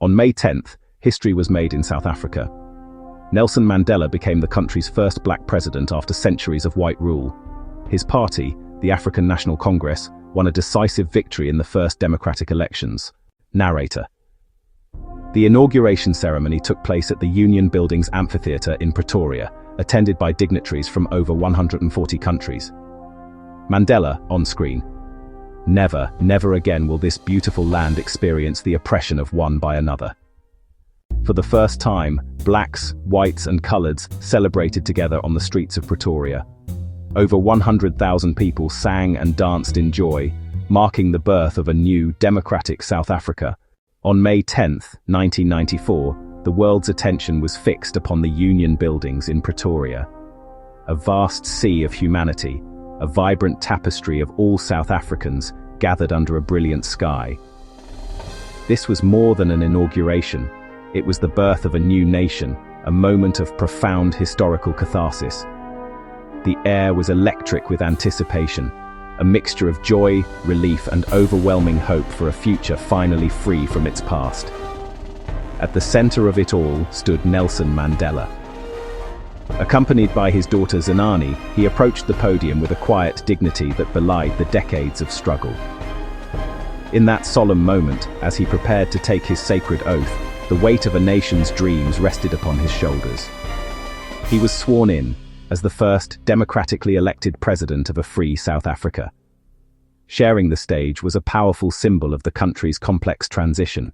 On May 10th, history was made in South Africa. Nelson Mandela became the country's first black president after centuries of white rule. His party, the African National Congress, won a decisive victory in the first democratic elections. Narrator. The inauguration ceremony took place at the Union Buildings Amphitheatre in Pretoria, attended by dignitaries from over 140 countries. Mandela, on screen. Never, never again will this beautiful land experience the oppression of one by another. For the first time, blacks, whites and coloureds celebrated together on the streets of Pretoria. Over 100,000 people sang and danced in joy, marking the birth of a new, democratic South Africa. On May 10, 1994, the world's attention was fixed upon the Union Buildings in Pretoria. A vast sea of humanity, a vibrant tapestry of all South Africans gathered under a brilliant sky. This was more than an inauguration. It was the birth of a new nation, a moment of profound historical catharsis. The air was electric with anticipation, a mixture of joy, relief and overwhelming hope for a future finally free from its past. At the center of it all stood Nelson Mandela. Accompanied by his daughter Zenani, he approached the podium with a quiet dignity that belied the decades of struggle. In that solemn moment, as he prepared to take his sacred oath, the weight of a nation's dreams rested upon his shoulders. He was sworn in as the first democratically elected president of a free South Africa. Sharing the stage was a powerful symbol of the country's complex transition.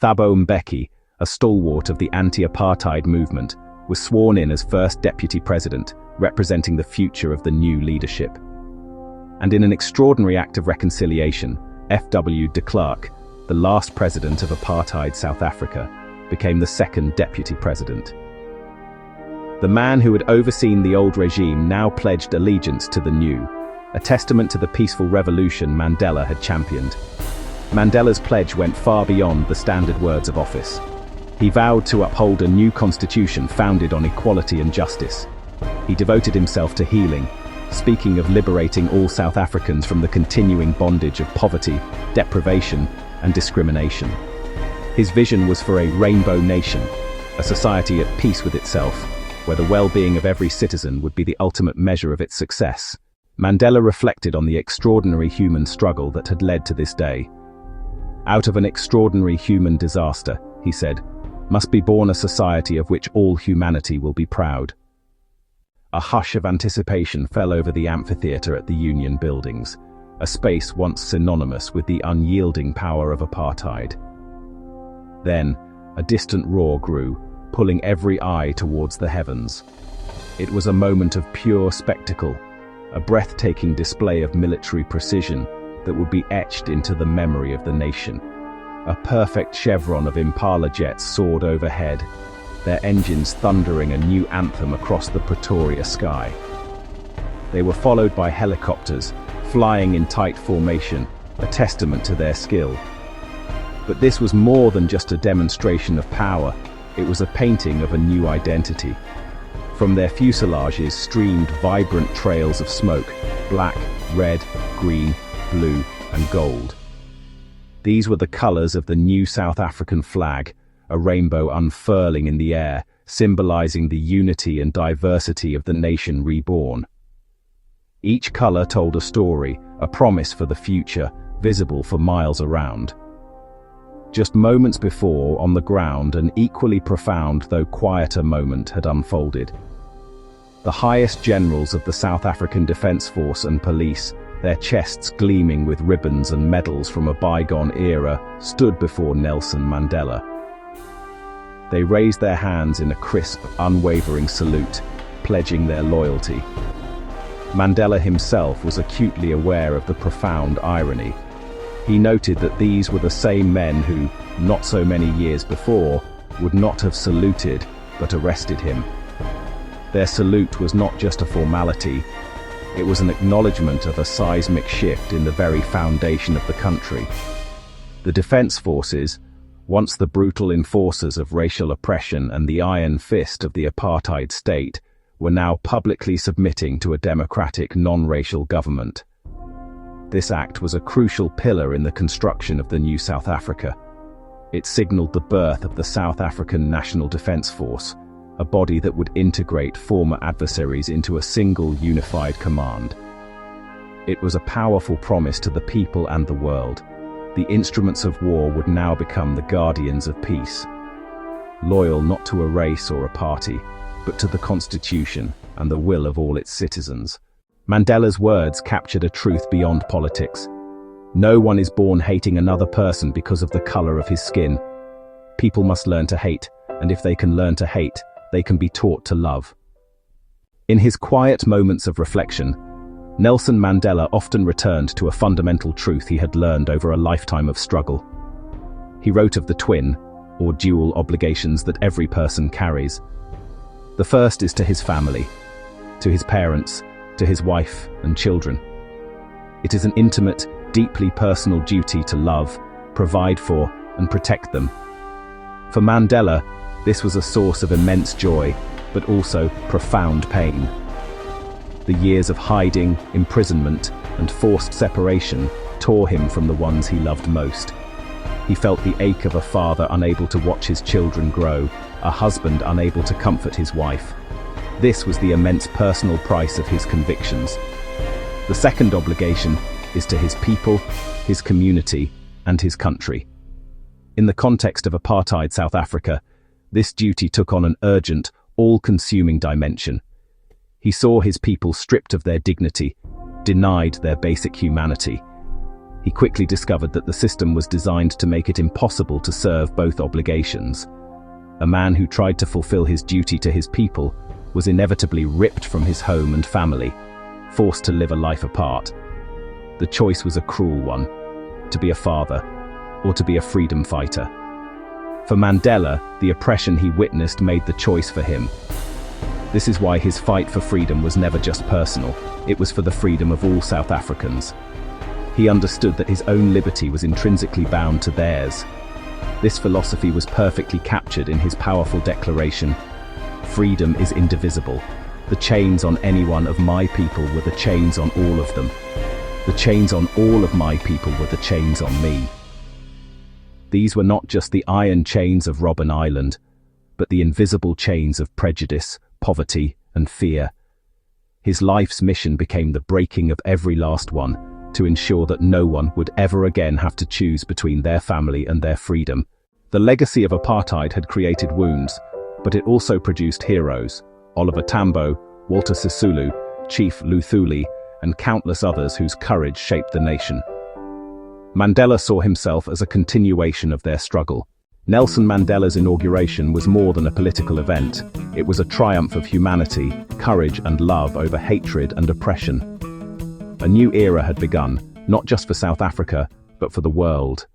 Thabo Mbeki, a stalwart of the anti-apartheid movement, was sworn in as first deputy president, representing the future of the new leadership. And in an extraordinary act of reconciliation, F.W. de Klerk, the last president of apartheid South Africa, became the second deputy president. The man who had overseen the old regime now pledged allegiance to the new, a testament to the peaceful revolution Mandela had championed. Mandela's pledge went far beyond the standard words of office. He vowed to uphold a new constitution founded on equality and justice. He devoted himself to healing, speaking of liberating all South Africans from the continuing bondage of poverty, deprivation, and discrimination. His vision was for a rainbow nation, a society at peace with itself, where the well-being of every citizen would be the ultimate measure of its success. Mandela reflected on the extraordinary human struggle that had led to this day. Out of an extraordinary human disaster, he said, must be born a society of which all humanity will be proud. A hush of anticipation fell over the amphitheatre at the Union Buildings, a space once synonymous with the unyielding power of apartheid. Then, a distant roar grew, pulling every eye towards the heavens. It was a moment of pure spectacle, a breathtaking display of military precision that would be etched into the memory of the nation. A perfect chevron of Impala jets soared overhead, their engines thundering a new anthem across the Pretoria sky. They were followed by helicopters, flying in tight formation, a testament to their skill. But this was more than just a demonstration of power. It was a painting of a new identity. From their fuselages streamed vibrant trails of smoke, black, red, green, blue, and gold. These were the colors of the new South African flag, a rainbow unfurling in the air, symbolizing the unity and diversity of the nation reborn. Each color told a story, a promise for the future, visible for miles around. Just moments before, on the ground, an equally profound though quieter moment had unfolded. The highest generals of the South African Defence Force and police, their chests gleaming with ribbons and medals from a bygone era, stood before Nelson Mandela. They raised their hands in a crisp, unwavering salute, pledging their loyalty. Mandela himself was acutely aware of the profound irony. He noted that these were the same men who, not so many years before, would not have saluted, but arrested him. Their salute was not just a formality, it was an acknowledgement of a seismic shift in the very foundation of the country. The defense forces, once the brutal enforcers of racial oppression and the iron fist of the apartheid state, were now publicly submitting to a democratic, non-racial government. This act was a crucial pillar in the construction of the new South Africa. It signaled the birth of the South African National Defence Force, a body that would integrate former adversaries into a single unified command. It was a powerful promise to the people and the world. The instruments of war would now become the guardians of peace, loyal not to a race or a party, but to the Constitution and the will of all its citizens. Mandela's words captured a truth beyond politics. No one is born hating another person because of the color of his skin. People must learn to hate, and if they can learn to hate, they can be taught to love. In his quiet moments of reflection, Nelson Mandela often returned to a fundamental truth he had learned over a lifetime of struggle. He wrote of the twin, or dual obligations that every person carries. The first is to his family, to his parents, to his wife and children. It is an intimate, deeply personal duty to love, provide for, and protect them. For Mandela, this was a source of immense joy, but also profound pain. The years of hiding, imprisonment, and forced separation tore him from the ones he loved most. He felt the ache of a father unable to watch his children grow, a husband unable to comfort his wife. This was the immense personal price of his convictions. The second obligation is to his people, his community, and his country. In the context of apartheid South Africa, this duty took on an urgent, all-consuming dimension. He saw his people stripped of their dignity, denied their basic humanity. He quickly discovered that the system was designed to make it impossible to serve both obligations. A man who tried to fulfill his duty to his people was inevitably ripped from his home and family, forced to live a life apart. The choice was a cruel one, to be a father or to be a freedom fighter. For Mandela, the oppression he witnessed made the choice for him. This is why his fight for freedom was never just personal, it was for the freedom of all South Africans. He understood that his own liberty was intrinsically bound to theirs. This philosophy was perfectly captured in his powerful declaration: "Freedom is indivisible. The chains on any one of my people were the chains on all of them. The chains on all of my people were the chains on me." These were not just the iron chains of Robben Island, but the invisible chains of prejudice, poverty, and fear. His life's mission became the breaking of every last one, to ensure that no one would ever again have to choose between their family and their freedom. The legacy of apartheid had created wounds, but it also produced heroes: Oliver Tambo, Walter Sisulu, Chief Luthuli, and countless others whose courage shaped the nation. Mandela saw himself as a continuation of their struggle. Nelson Mandela's inauguration was more than a political event. It was a triumph of humanity, courage and love over hatred and oppression. A new era had begun, not just for South Africa, but for the world.